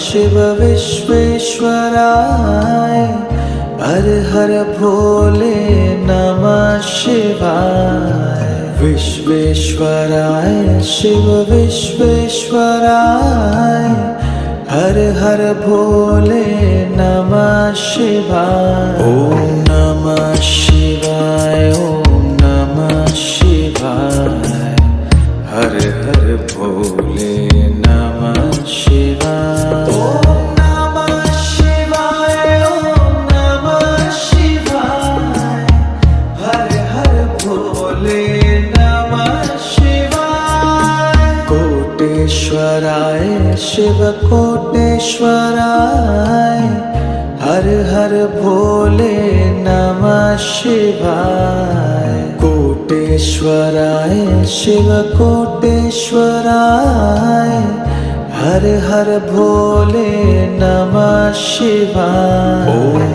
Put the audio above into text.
शिव विश्वेश्वराय हर हर भोले नमः शिवाय। विश्वेश्वराय शिव विश्वेश्वराय हर हर भोले नमः शिवाय। ओम नमः शिवाय ओम नमः शिवाय हर हर भोले नमः शिवाय। ओम नमः शिवाय ओम नमः शिवाय हर हर भोले नमः शिवाय। कोटेश्वराय शिव कोटेश्वराय हर हर भोले नमः शिवाय। कोटेश्वराय शिव कोटेश्वराय हर हर भोले नमः शिवाय। ओम